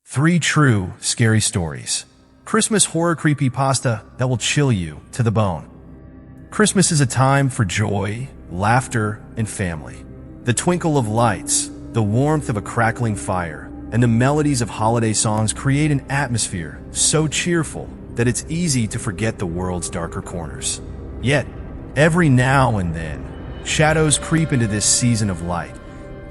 3 true, scary stories. Christmas horror creepypasta that will chill you to the bone. Christmas is a time for joy, laughter, and family. The twinkle of lights, the warmth of a crackling fire, and the melodies of holiday songs create an atmosphere so cheerful that it's easy to forget the world's darker corners. Yet, every now and then, shadows creep into this season of light,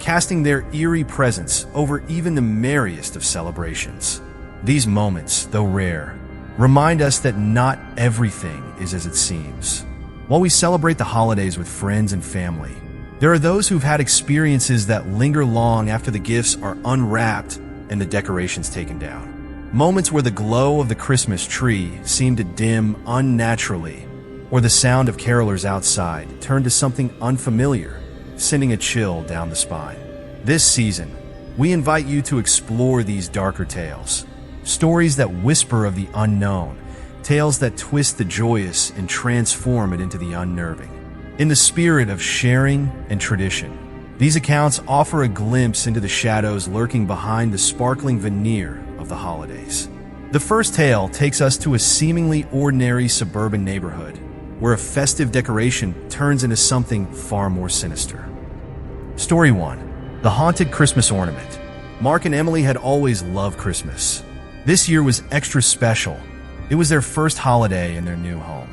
casting their eerie presence over even the merriest of celebrations. These moments, though rare, remind us that not everything is as it seems. While we celebrate the holidays with friends and family, there are those who've had experiences that linger long after the gifts are unwrapped and the decorations taken down. Moments where the glow of the Christmas tree seemed to dim unnaturally, or the sound of carolers outside turned to something unfamiliar, sending a chill down the spine. This season, we invite you to explore these darker tales, stories that whisper of the unknown, tales that twist the joyous and transform it into the unnerving. In the spirit of sharing and tradition, these accounts offer a glimpse into the shadows lurking behind the sparkling veneer of the holidays. The first tale takes us to a seemingly ordinary suburban neighborhood, where a festive decoration turns into something far more sinister. Story 1. The Haunted Christmas Ornament. Mark and Emily had always loved Christmas. This year was extra special. It was their first holiday in their new home.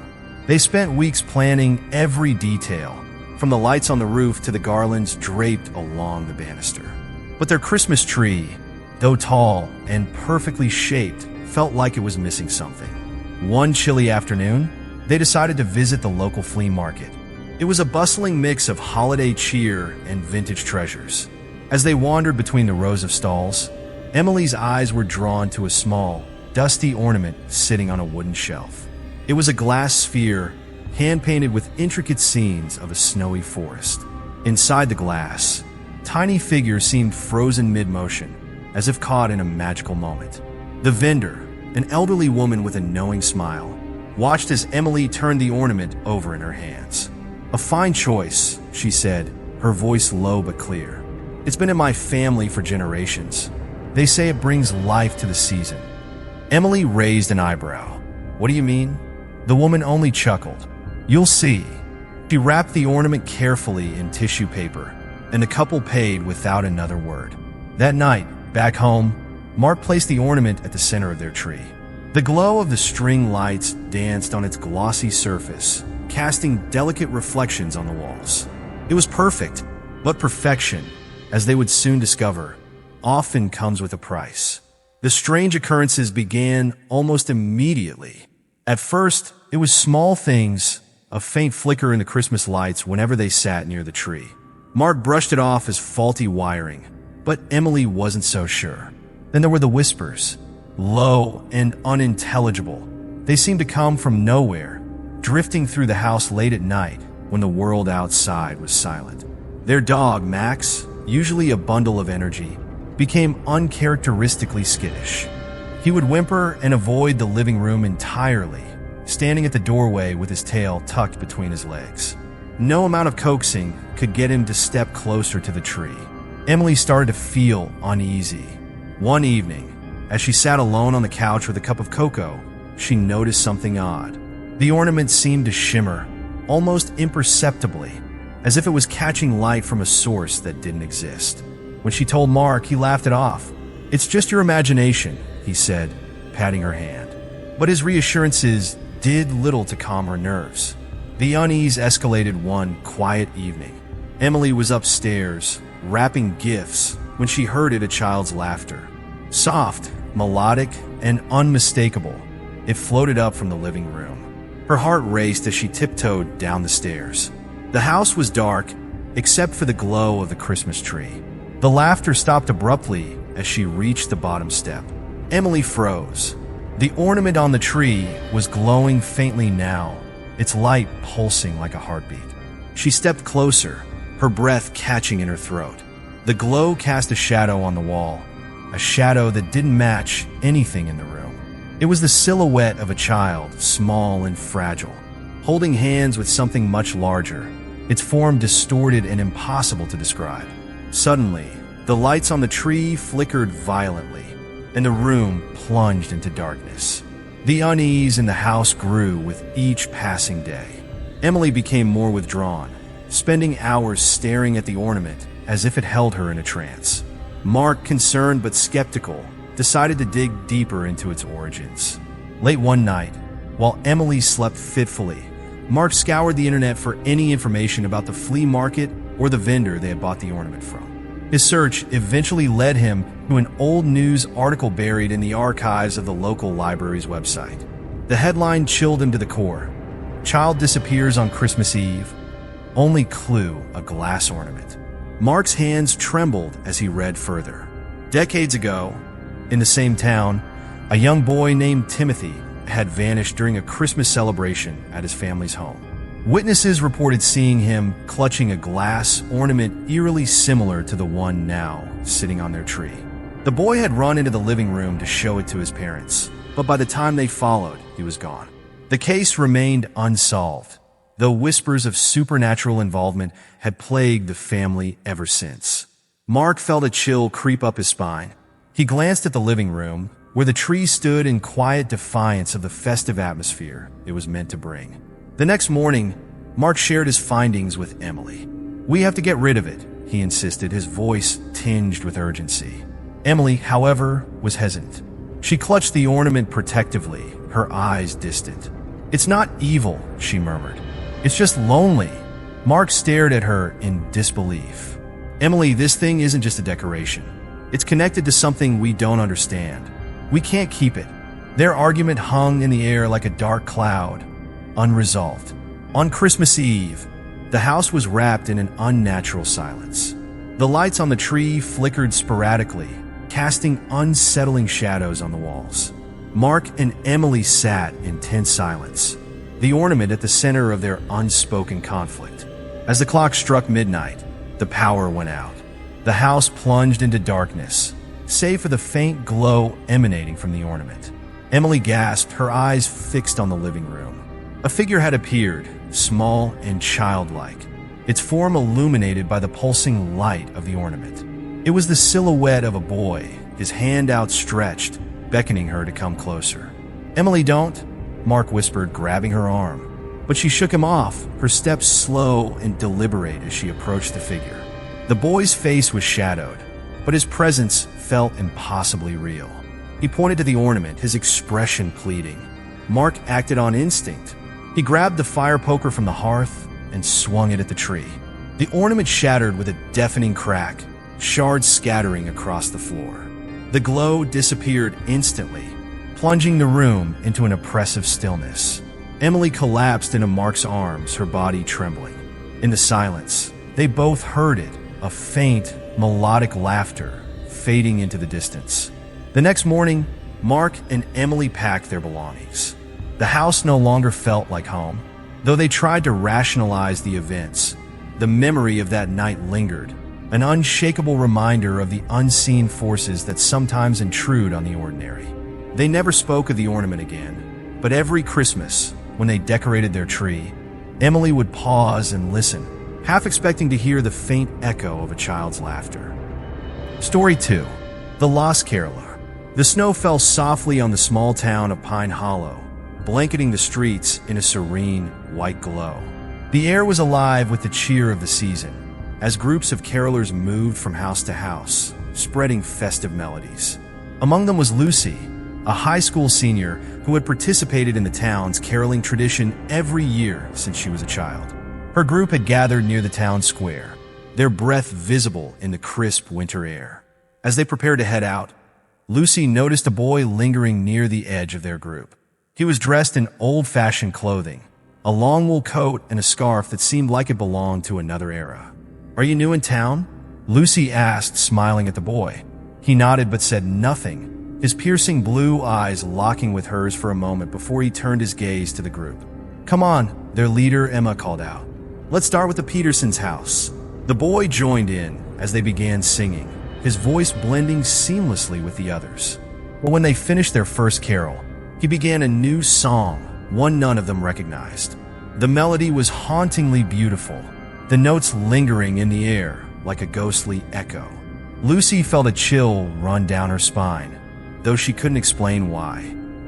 They spent weeks planning every detail, from the lights on the roof to the garlands draped along the banister. But their Christmas tree, though tall and perfectly shaped, felt like it was missing something. One chilly afternoon, they decided to visit the local flea market. It was a bustling mix of holiday cheer and vintage treasures. As they wandered between the rows of stalls, Emily's eyes were drawn to a small, dusty ornament sitting on a wooden shelf. It was a glass sphere, hand-painted with intricate scenes of a snowy forest. Inside the glass, tiny figures seemed frozen mid-motion, as if caught in a magical moment. The vendor, an elderly woman with a knowing smile, watched as Emily turned the ornament over in her hands. "A fine choice," she said, her voice low but clear. "It's been in my family for generations. They say it brings life to the season." Emily raised an eyebrow. "What do you mean?" The woman only chuckled. "You'll see." She wrapped the ornament carefully in tissue paper, and the couple paid without another word. That night, back home, Mark placed the ornament at the center of their tree. The glow of the string lights danced on its glossy surface, casting delicate reflections on the walls. It was perfect, but perfection, as they would soon discover, often comes with a price. The strange occurrences began almost immediately. At first, it was small things, a faint flicker in the Christmas lights whenever they sat near the tree. Mark brushed it off as faulty wiring, but Emily wasn't so sure. Then there were the whispers, low and unintelligible. They seemed to come from nowhere, drifting through the house late at night when the world outside was silent. Their dog, Max, usually a bundle of energy, became uncharacteristically skittish. He would whimper and avoid the living room entirely, standing at the doorway with his tail tucked between his legs. No amount of coaxing could get him to step closer to the tree. Emily started to feel uneasy. One evening, as she sat alone on the couch with a cup of cocoa, she noticed something odd. The ornament seemed to shimmer, almost imperceptibly, as if it was catching light from a source that didn't exist. When she told Mark, he laughed it off. "It's just your imagination," he said, patting her hand. But his reassurances did little to calm her nerves. The unease escalated one quiet evening. Emily was upstairs, wrapping gifts, when she heard a child's laughter. Soft, melodic, and unmistakable, it floated up from the living room. Her heart raced as she tiptoed down the stairs. The house was dark, except for the glow of the Christmas tree. The laughter stopped abruptly as she reached the bottom step. Emily froze. The ornament on the tree was glowing faintly now, its light pulsing like a heartbeat. She stepped closer, her breath catching in her throat. The glow cast a shadow on the wall, a shadow that didn't match anything in the room. It was the silhouette of a child, small and fragile, holding hands with something much larger, its form distorted and impossible to describe. Suddenly, the lights on the tree flickered violently. and the room plunged into darkness. The unease in the house grew with each passing day. Emily became more withdrawn, spending hours staring at the ornament as if it held her in a trance. Mark, concerned but skeptical, decided to dig deeper into its origins. Late one night, while Emily slept fitfully, Mark scoured the internet for any information about the flea market or the vendor they had bought the ornament from. His search eventually led him to an old news article buried in the archives of the local library's website. The headline chilled him to the core. Child disappears on Christmas Eve. Only clue, a glass ornament. Mark's hands trembled as he read further. Decades ago, in the same town, a young boy named Timothy had vanished during a Christmas celebration at his family's home. Witnesses reported seeing him clutching a glass ornament eerily similar to the one now sitting on their tree. The boy had run into the living room to show it to his parents, but by the time they followed, he was gone. The case remained unsolved, though whispers of supernatural involvement had plagued the family ever since. Mark felt a chill creep up his spine. He glanced at the living room, where the tree stood in quiet defiance of the festive atmosphere it was meant to bring. The next morning, Mark shared his findings with Emily. "We have to get rid of it," he insisted, his voice tinged with urgency. Emily, however, was hesitant. She clutched the ornament protectively, her eyes distant. "It's not evil," she murmured. "It's just lonely." Mark stared at her in disbelief. "Emily, this thing isn't just a decoration. It's connected to something we don't understand. We can't keep it." Their argument hung in the air like a dark cloud, unresolved. On Christmas Eve, the house was wrapped in an unnatural silence. The lights on the tree flickered sporadically, casting unsettling shadows on the walls. Mark and Emily sat in tense silence, the ornament at the center of their unspoken conflict. As the clock struck midnight, the power went out. The house plunged into darkness, save for the faint glow emanating from the ornament. Emily gasped, her eyes fixed on the living room. A figure had appeared, small and childlike, its form illuminated by the pulsing light of the ornament. It was the silhouette of a boy, his hand outstretched, beckoning her to come closer. "Emily, don't," Mark whispered, grabbing her arm. But she shook him off, her steps slow and deliberate as she approached the figure. The boy's face was shadowed, but his presence felt impossibly real. He pointed to the ornament, his expression pleading. Mark acted on instinct. He grabbed the fire poker from the hearth and swung it at the tree. The ornament shattered with a deafening crack, shards scattering across the floor. The glow disappeared instantly, plunging the room into an oppressive stillness. Emily collapsed into Mark's arms, her body trembling. In the silence, they both heard it, a faint, melodic laughter fading into the distance. The next morning, Mark and Emily packed their belongings. The house no longer felt like home. Though they tried to rationalize the events, the memory of that night lingered, an unshakable reminder of the unseen forces that sometimes intrude on the ordinary. They never spoke of the ornament again, but every Christmas, when they decorated their tree, Emily would pause and listen, half expecting to hear the faint echo of a child's laughter. Story 2. The Lost Caroler. The snow fell softly on the small town of Pine Hollow, blanketing the streets in a serene, white glow. The air was alive with the cheer of the season, as groups of carolers moved from house to house, spreading festive melodies. Among them was Lucy, a high school senior who had participated in the town's caroling tradition every year since she was a child. Her group had gathered near the town square, their breath visible in the crisp winter air. As they prepared to head out, Lucy noticed a boy lingering near the edge of their group. He was dressed in old-fashioned clothing, a long wool coat and a scarf that seemed like it belonged to another era. "Are you new in town?" Lucy asked, smiling at the boy. He nodded but said nothing, his piercing blue eyes locking with hers for a moment before he turned his gaze to the group. "Come on," their leader Emma called out. "Let's start with the Petersons' house." The boy joined in as they began singing, his voice blending seamlessly with the others. But when they finished their first carol, he began a new song, one none of them recognized. The melody was hauntingly beautiful, the notes lingering in the air like a ghostly echo. Lucy felt a chill run down her spine. though she couldn't explain why.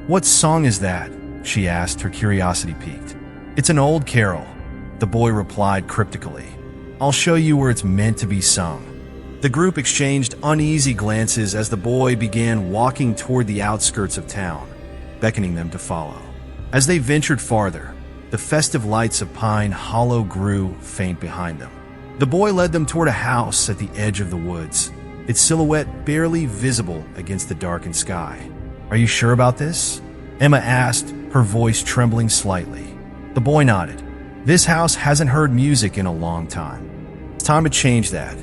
"What song is that?" she asked, her curiosity piqued. "It's an old carol," the boy replied cryptically. "I'll show you where it's meant to be sung." The group exchanged uneasy glances as the boy began walking toward the outskirts of town, beckoning them to follow. As they ventured farther, the festive lights of Pine Hollow grew faint behind them. The boy led them toward a house at the edge of the woods, its silhouette barely visible against the darkened sky. "Are you sure about this?" Emma asked, her voice trembling slightly. The boy nodded. "This house hasn't heard music in a long time. It's time to change that."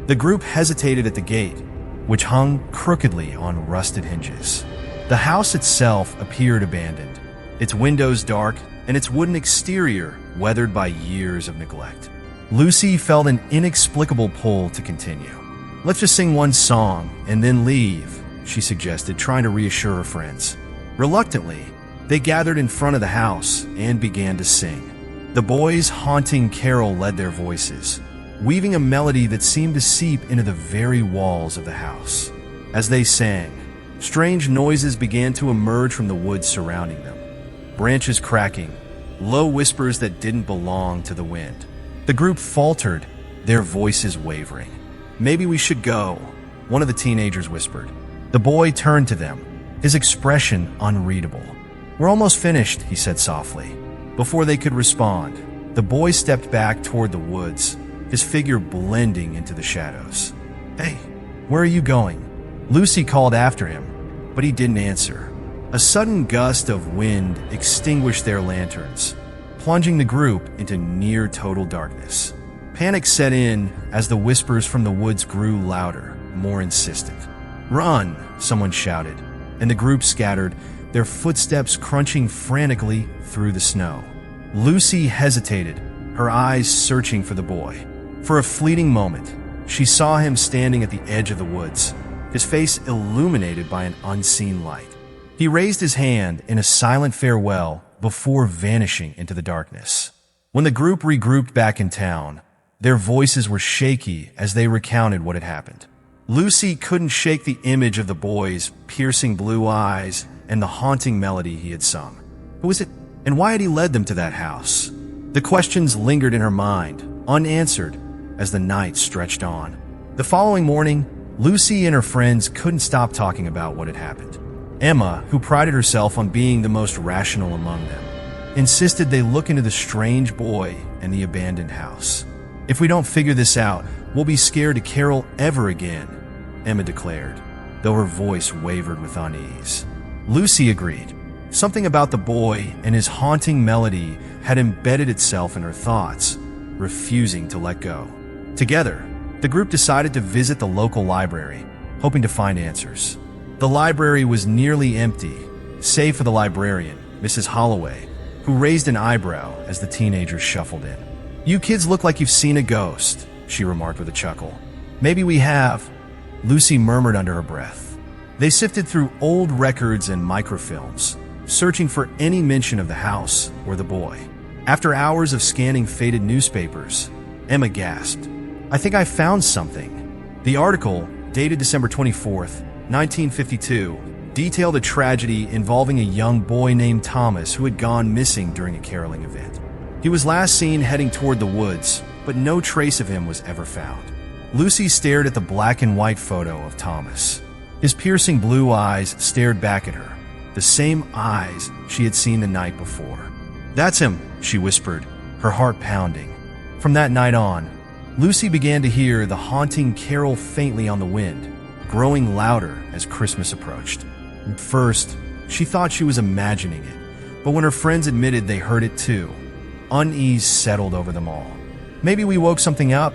The group hesitated at the gate, which hung crookedly on rusted hinges. The house itself appeared abandoned, its windows dark and its wooden exterior weathered by years of neglect. Lucy felt an inexplicable pull to continue. "Let's just sing one song and then leave," she suggested, trying to reassure her friends. Reluctantly, they gathered in front of the house and began to sing. The boys' haunting carol led their voices, weaving a melody that seemed to seep into the very walls of the house. As they sang, strange noises began to emerge from the woods surrounding them. Branches cracking, low whispers that didn't belong to the wind. The group faltered, their voices wavering. "Maybe we should go," one of the teenagers whispered. The boy turned to them, his expression unreadable. "We're almost finished," he said softly. Before they could respond, the boy stepped back toward the woods, his figure blending into the shadows. "Hey, where are you going?" Lucy called after him, but he didn't answer. A sudden gust of wind extinguished their lanterns, plunging the group into near total darkness. Panic set in as the whispers from the woods grew louder, more insistent. "Run!" someone shouted, and the group scattered, their footsteps crunching frantically through the snow. Lucy hesitated, her eyes searching for the boy. For a fleeting moment, she saw him standing at the edge of the woods, his face illuminated by an unseen light. He raised his hand in a silent farewell before vanishing into the darkness. When the group regrouped back in town, their voices were shaky as they recounted what had happened. Lucy couldn't shake the image of the boy's piercing blue eyes and the haunting melody he had sung. Who was it, and why had he led them to that house? The questions lingered in her mind, unanswered, as the night stretched on. The following morning, Lucy and her friends couldn't stop talking about what had happened. Emma, who prided herself on being the most rational among them, insisted they look into the strange boy and the abandoned house. "If we don't figure this out, we'll be scared to carol ever again," Emma declared, though her voice wavered with unease. Lucy agreed. Something about the boy and his haunting melody had embedded itself in her thoughts, refusing to let go. Together, the group decided to visit the local library, hoping to find answers. The library was nearly empty, save for the librarian, Mrs. Holloway, who raised an eyebrow as the teenagers shuffled in. "You kids look like you've seen a ghost," she remarked with a chuckle. "Maybe we have," Lucy murmured under her breath. They sifted through old records and microfilms, searching for any mention of the house or the boy. After hours of scanning faded newspapers, Emma gasped, "I think I found something." The article, dated December 24th, 1952, detailed a tragedy involving a young boy named Thomas who had gone missing during a caroling event. He was last seen heading toward the woods, but no trace of him was ever found. Lucy stared at the black and white photo of Thomas. His piercing blue eyes stared back at her, the same eyes she had seen the night before. "That's him," she whispered, her heart pounding. From that night on, Lucy began to hear the haunting carol faintly on the wind, growing louder as Christmas approached. At first, she thought she was imagining it, but when her friends admitted they heard it too, unease settled over them all. "Maybe we woke something up,"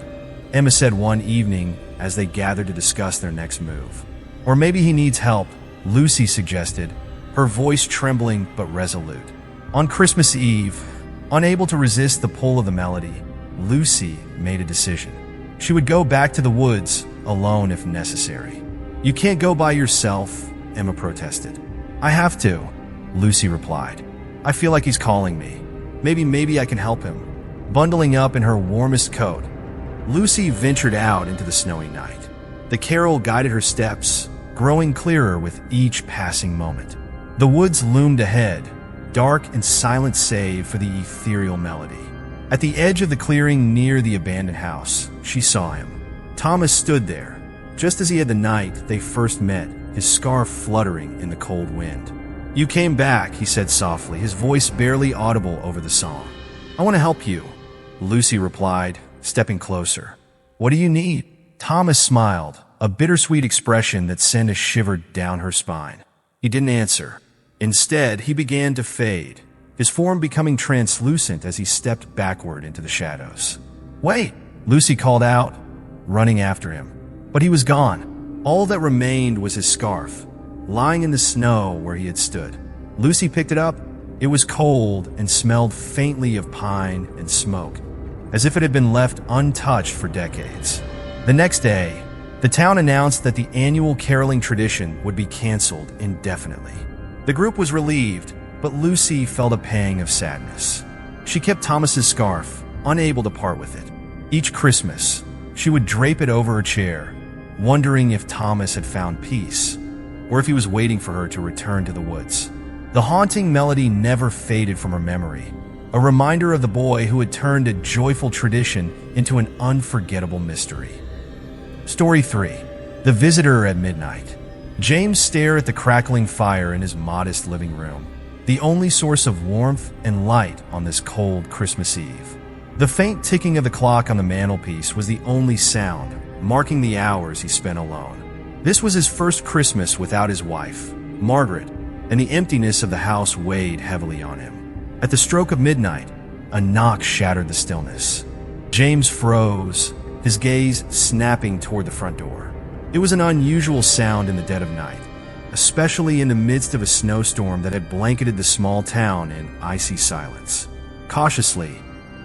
Emma said one evening as they gathered to discuss their next move. "Or maybe he needs help," Lucy suggested, her voice trembling but resolute. On Christmas Eve, unable to resist the pull of the melody, Lucy made a decision. She would go back to the woods, alone if necessary. "You can't go by yourself," Emma protested. "I have to," Lucy replied. "I feel like he's calling me. Maybe I can help him." Bundling up in her warmest coat, Lucy ventured out into the snowy night. The carol guided her steps, growing clearer with each passing moment. The woods loomed ahead, dark and silent save for the ethereal melody. At the edge of the clearing near the abandoned house, she saw him. Thomas stood there, just as he had the night they first met, his scarf fluttering in the cold wind. "You came back," he said softly, his voice barely audible over the song. "I want to help you," Lucy replied, stepping closer. "What do you need?" Thomas smiled, a bittersweet expression that sent a shiver down her spine. He didn't answer. Instead, he began to fade, his form becoming translucent as he stepped backward into the shadows. "Wait!" Lucy called out, running after him. But he was gone. All that remained was his scarf, lying in the snow where he had stood. Lucy picked it up. It was cold and smelled faintly of pine and smoke, as if it had been left untouched for decades. The next day, the town announced that the annual caroling tradition would be canceled indefinitely. The group was relieved, but Lucy felt a pang of sadness. She kept Thomas's scarf, unable to part with it. Each Christmas, she would drape it over her chair, wondering if Thomas had found peace, or if he was waiting for her to return to the woods. The haunting melody never faded from her memory, a reminder of the boy who had turned a joyful tradition into an unforgettable mystery. Story 3. The Visitor at Midnight. James stared at the crackling fire in his modest living room, the only source of warmth and light on this cold Christmas Eve. The faint ticking of the clock on the mantelpiece was the only sound, marking the hours he spent alone. This was his first Christmas without his wife, Margaret, and the emptiness of the house weighed heavily on him. At the stroke of midnight, a knock shattered the stillness. James froze, his gaze snapping toward the front door. It was an unusual sound in the dead of night, especially in the midst of a snowstorm that had blanketed the small town in icy silence. Cautiously,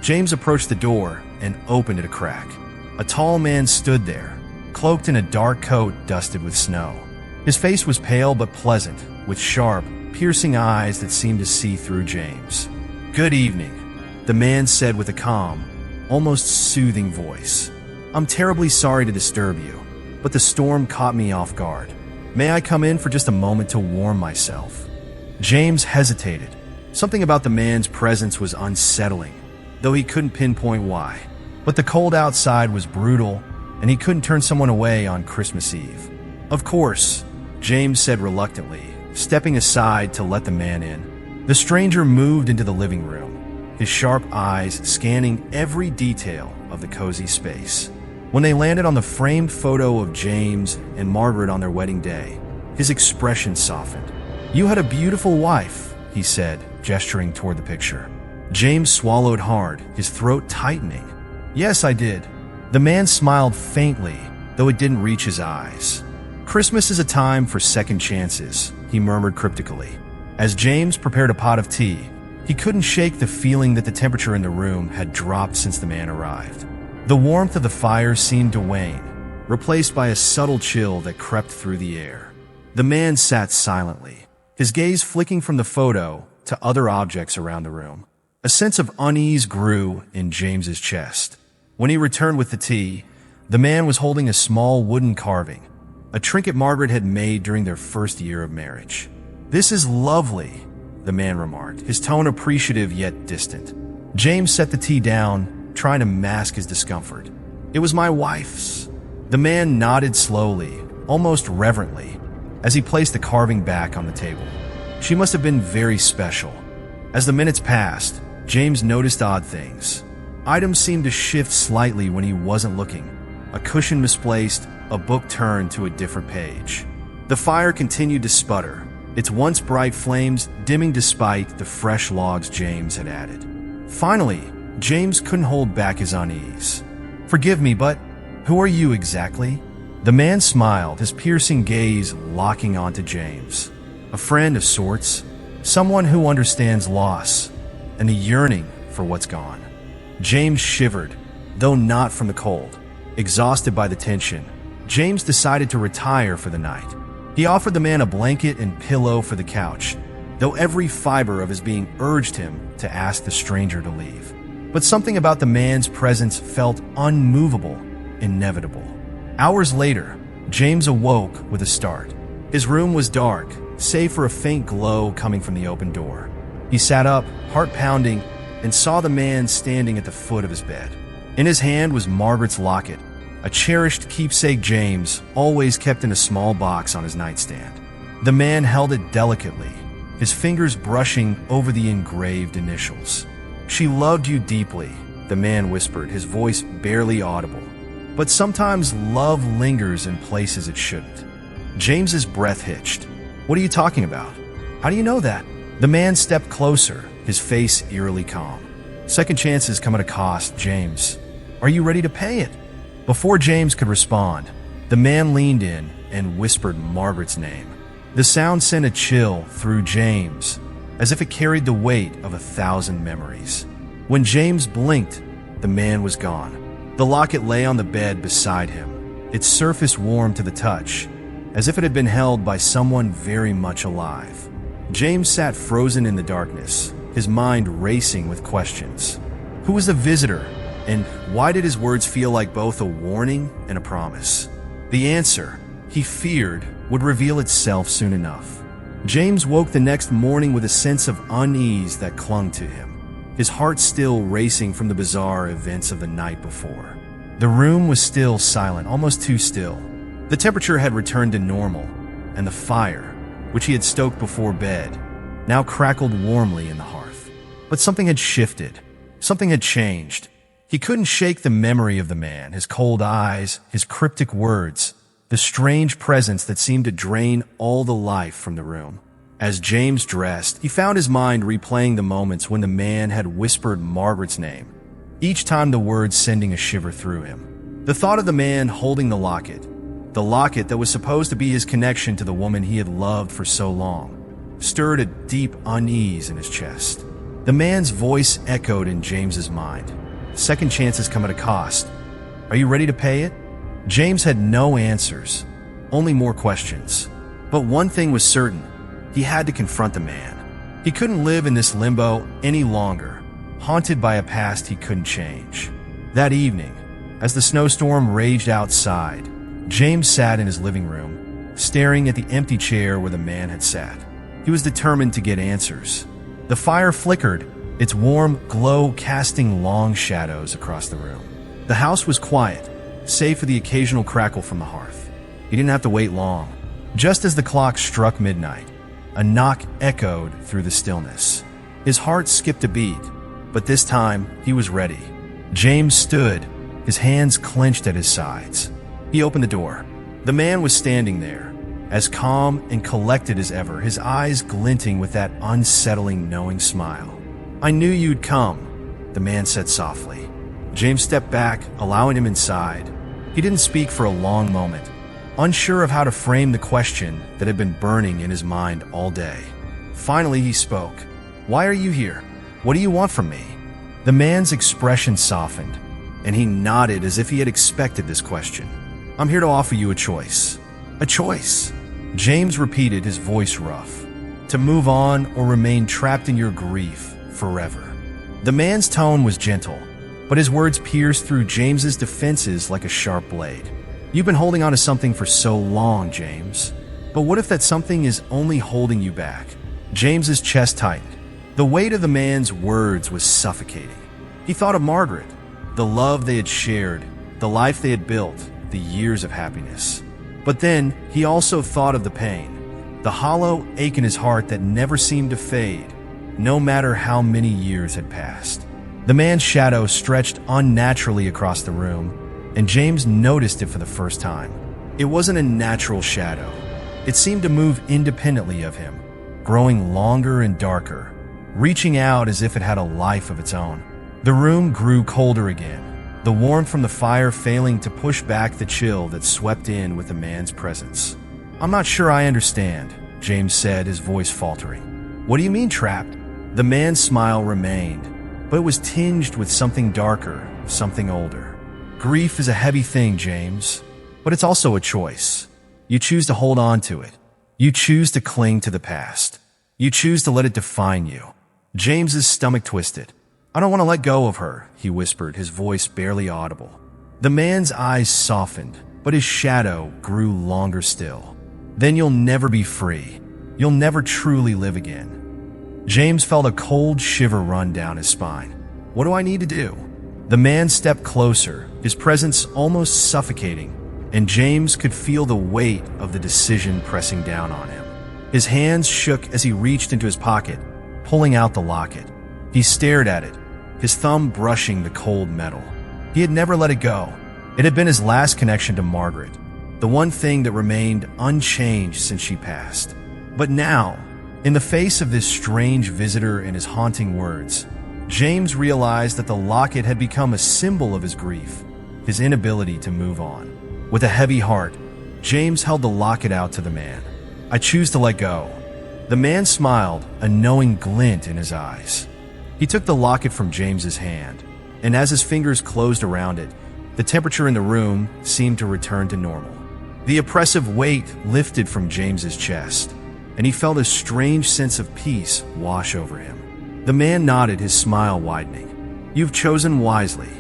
James approached the door and opened it a crack. A tall man stood there, cloaked in a dark coat dusted with snow. His face was pale but pleasant, with sharp, piercing eyes that seemed to see through James. "Good evening," the man said with a calm, almost soothing voice. "I'm terribly sorry to disturb you, but the storm caught me off guard. May I come in for just a moment to warm myself?" James hesitated. Something about the man's presence was unsettling, though he couldn't pinpoint why. But the cold outside was brutal, and he couldn't turn someone away on Christmas Eve. "Of course," James said reluctantly, stepping aside to let the man in. The stranger moved into the living room, his sharp eyes scanning every detail of the cozy space. When they landed on the framed photo of James and Margaret on their wedding day, his expression softened. "You had a beautiful wife," he said, gesturing toward the picture. James swallowed hard, his throat tightening. "Yes, I did." The man smiled faintly, though it didn't reach his eyes. "Christmas is a time for second chances," he murmured cryptically. As James prepared a pot of tea, he couldn't shake the feeling that the temperature in the room had dropped since the man arrived. The warmth of the fire seemed to wane, replaced by a subtle chill that crept through the air. The man sat silently, his gaze flicking from the photo to other objects around the room. A sense of unease grew in James's chest. When he returned with the tea, the man was holding a small wooden carving, a trinket Margaret had made during their first year of marriage. "This is lovely," the man remarked, his tone appreciative yet distant. James set the tea down, trying to mask his discomfort. "It was my wife's." The man nodded slowly, almost reverently, as he placed the carving back on the table. "She must have been very special." As the minutes passed, James noticed odd things. Items seemed to shift slightly when he wasn't looking. A cushion misplaced, a book turned to a different page. The fire continued to sputter, its once bright flames dimming despite the fresh logs James had added. Finally, James couldn't hold back his unease. "Forgive me, but who are you exactly?" The man smiled, his piercing gaze locking onto James. "A friend of sorts, someone who understands loss and the yearning for what's gone." James shivered, though not from the cold. Exhausted by the tension, James decided to retire for the night. He offered the man a blanket and pillow for the couch, though every fiber of his being urged him to ask the stranger to leave. But something about the man's presence felt unmovable, inevitable. Hours later, James awoke with a start. His room was dark, save for a faint glow coming from the open door. He sat up, heart pounding, and saw the man standing at the foot of his bed. In his hand was Margaret's locket, a cherished keepsake James always kept in a small box on his nightstand. The man held it delicately, his fingers brushing over the engraved initials. "She loved you deeply," the man whispered, his voice barely audible. "But sometimes love lingers in places it shouldn't." James's breath hitched. "What are you talking about? How do you know that?" The man stepped closer, his face eerily calm. "Second chances come at a cost, James. Are you ready to pay it?" Before James could respond, the man leaned in and whispered Margaret's name. The sound sent a chill through James, as if it carried the weight of 1,000 memories. When James blinked, the man was gone. The locket lay on the bed beside him, its surface warm to the touch, as if it had been held by someone very much alive. James sat frozen in the darkness, his mind racing with questions. Who was the visitor, and why did his words feel like both a warning and a promise? The answer, he feared, would reveal itself soon enough. James woke the next morning with a sense of unease that clung to him, his heart still racing from the bizarre events of the night before. The room was still silent, almost too still. The temperature had returned to normal, and the fire, which he had stoked before bed, now crackled warmly in the hearth. But something had shifted. Something had changed. He couldn't shake the memory of the man, his cold eyes, his cryptic words, the strange presence that seemed to drain all the life from the room. As James dressed, he found his mind replaying the moments when the man had whispered Margaret's name, each time the words sending a shiver through him. The thought of the man holding the locket that was supposed to be his connection to the woman he had loved for so long, stirred a deep unease in his chest. The man's voice echoed in James's mind. "Second chances come at a cost. Are you ready to pay it?" James had no answers, only more questions. But one thing was certain, he had to confront the man. He couldn't live in this limbo any longer, haunted by a past he couldn't change. That evening, as the snowstorm raged outside, James sat in his living room, staring at the empty chair where the man had sat. He was determined to get answers. The fire flickered, its warm glow casting long shadows across the room. The house was quiet, save for the occasional crackle from the hearth. He didn't have to wait long. Just as the clock struck midnight, a knock echoed through the stillness. His heart skipped a beat, but this time he was ready. James stood, his hands clenched at his sides. He opened the door. The man was standing there, as calm and collected as ever, his eyes glinting with that unsettling, knowing smile. "I knew you'd come," the man said softly. James stepped back, allowing him inside. He didn't speak for a long moment, unsure of how to frame the question that had been burning in his mind all day. Finally, he spoke. "Why are you here? What do you want from me?" The man's expression softened, and he nodded as if he had expected this question. "I'm here to offer you a choice." "A choice?" James repeated, his voice rough. "To move on or remain trapped in your grief forever." The man's tone was gentle, but his words pierced through James's defenses like a sharp blade. "You've been holding on to something for so long, James. But what if that something is only holding you back?" James's chest tightened. The weight of the man's words was suffocating. He thought of Margaret, the love they had shared, the life they had built, the years of happiness. But then he also thought of the pain, the hollow ache in his heart that never seemed to fade, no matter how many years had passed. The man's shadow stretched unnaturally across the room, and James noticed it for the first time. It wasn't a natural shadow. It seemed to move independently of him, growing longer and darker, reaching out as if it had a life of its own. The room grew colder again, the warmth from the fire failing to push back the chill that swept in with the man's presence. "I'm not sure I understand," James said, his voice faltering. "What do you mean trapped?" The man's smile remained, but it was tinged with something darker, something older. "Grief is a heavy thing, James, but it's also a choice. You choose to hold on to it. You choose to cling to the past. You choose to let it define you." James's stomach twisted. "I don't want to let go of her," he whispered, his voice barely audible. The man's eyes softened, but his shadow grew longer still. then you'll never be free. You'll never truly live again. James felt a cold shiver run down his spine. What do I need to do? The man stepped closer, his presence almost suffocating, and James could feel the weight of the decision pressing down on him. His hands shook as he reached into his pocket, pulling out the locket. He stared at it, his thumb brushing the cold metal. He had never let it go. It had been his last connection to Margaret, the one thing that remained unchanged since she passed. But now, in the face of this strange visitor and his haunting words, James realized that the locket had become a symbol of his grief, his inability to move on. With a heavy heart, James held the locket out to the man. I choose to let go. The man smiled, a knowing glint in his eyes. He took the locket from James's hand, and as his fingers closed around it, the temperature in the room seemed to return to normal. The oppressive weight lifted from James's chest, and he felt a strange sense of peace wash over him. The man nodded, his smile widening. You've chosen wisely.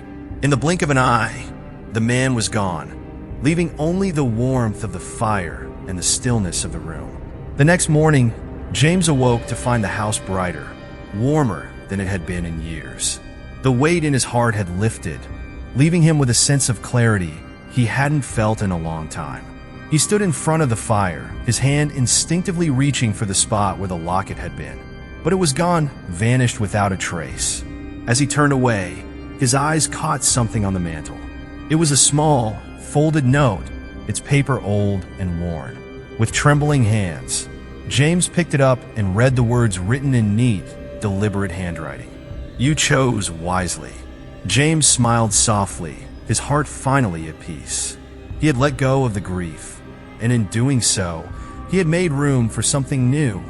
In the blink of an eye, the man was gone, leaving only the warmth of the fire and the stillness of the room. The next morning, James awoke to find the house brighter, warmer than it had been in years. The weight in his heart had lifted, leaving him with a sense of clarity he hadn't felt in a long time. He stood in front of the fire, his hand instinctively reaching for the spot where the locket had been. But it was gone, vanished without a trace. As he turned away, his eyes caught something on the mantel. It was a small, folded note, its paper old and worn. With trembling hands, James picked it up and read the words written in neat, deliberate handwriting. You chose wisely. James smiled softly, his heart finally at peace. He had let go of the grief, and in doing so, he had made room for something new.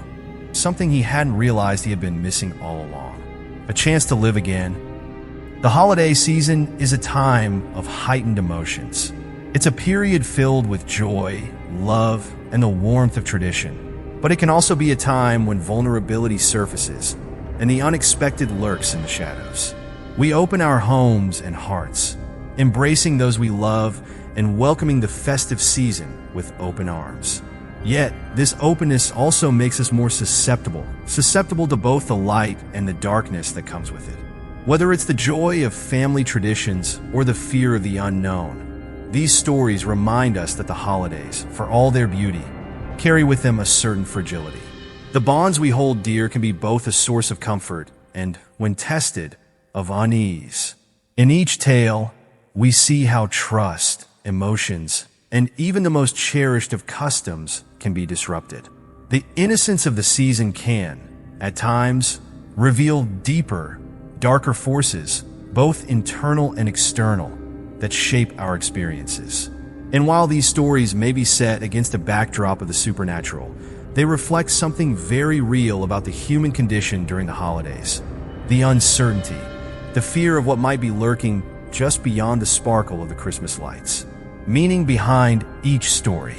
Something he hadn't realized he had been missing all along. A chance to live again. The holiday season is a time of heightened emotions. It's a period filled with joy, love, and the warmth of tradition. But it can also be a time when vulnerability surfaces and the unexpected lurks in the shadows. We open our homes and hearts, embracing those we love and welcoming the festive season with open arms. Yet, this openness also makes us more susceptible to both the light and the darkness that comes with it. Whether it's the joy of family traditions or the fear of the unknown, these stories remind us that the holidays, for all their beauty, carry with them a certain fragility. The bonds we hold dear can be both a source of comfort and, when tested, of unease. In each tale, we see how trust, emotions, and even the most cherished of customs can be disrupted. The innocence of the season can, at times, reveal deeper, darker forces, both internal and external, that shape our experiences. And while these stories may be set against a backdrop of the supernatural, they reflect something very real about the human condition during the holidays. The uncertainty, the fear of what might be lurking just beyond the sparkle of the Christmas lights. Meaning behind each story.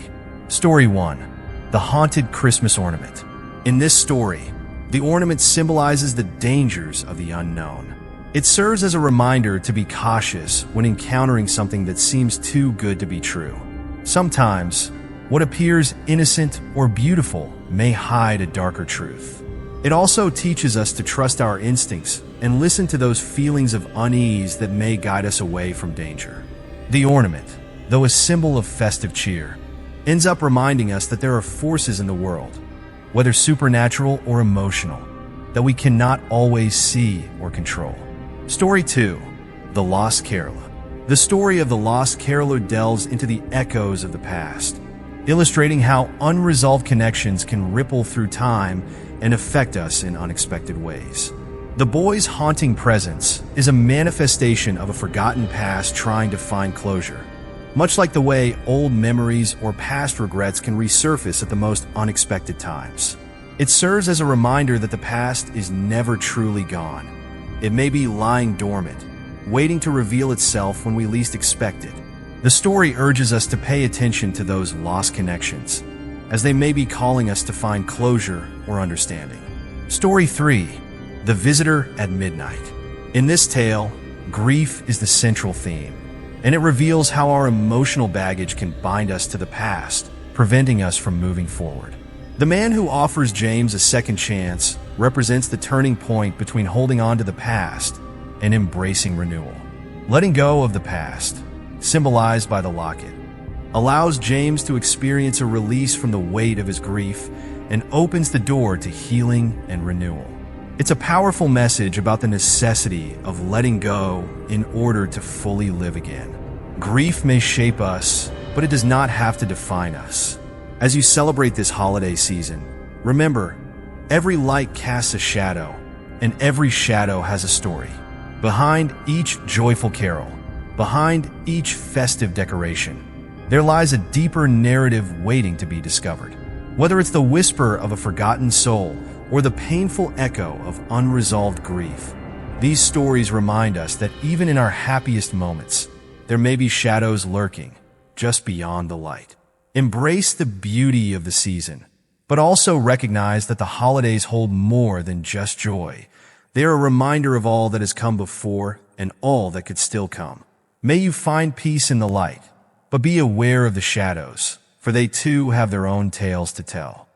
Story 1. The Haunted Christmas Ornament. In this story, the ornament symbolizes the dangers of the unknown. It serves as a reminder to be cautious when encountering something that seems too good to be true. Sometimes, what appears innocent or beautiful may hide a darker truth. It also teaches us to trust our instincts and listen to those feelings of unease that may guide us away from danger. The ornament, though a symbol of festive cheer, ends up reminding us that there are forces in the world, whether supernatural or emotional, that we cannot always see or control. Story 2. The Lost Caroler. The story of the Lost Caroler delves into the echoes of the past, illustrating how unresolved connections can ripple through time and affect us in unexpected ways. The boy's haunting presence is a manifestation of a forgotten past trying to find closure, much like the way old memories or past regrets can resurface at the most unexpected times. It serves as a reminder that the past is never truly gone. It may be lying dormant, waiting to reveal itself when we least expect it. The story urges us to pay attention to those lost connections, as they may be calling us to find closure or understanding. Story 3. The Visitor at Midnight. In this tale, grief is the central theme, and it reveals how our emotional baggage can bind us to the past, preventing us from moving forward. The man who offers James a second chance represents the turning point between holding on to the past and embracing renewal. Letting go of the past, symbolized by the locket, allows James to experience a release from the weight of his grief and opens the door to healing and renewal. It's a powerful message about the necessity of letting go in order to fully live again. Grief may shape us, but it does not have to define us. As you celebrate this holiday season, remember, every light casts a shadow, and every shadow has a story. Behind each joyful carol, behind each festive decoration, there lies a deeper narrative waiting to be discovered. Whether it's the whisper of a forgotten soul or the painful echo of unresolved grief, these stories remind us that even in our happiest moments, there may be shadows lurking just beyond the light. Embrace the beauty of the season, but also recognize that the holidays hold more than just joy. They are a reminder of all that has come before and all that could still come. May you find peace in the light, but be aware of the shadows, for they too have their own tales to tell.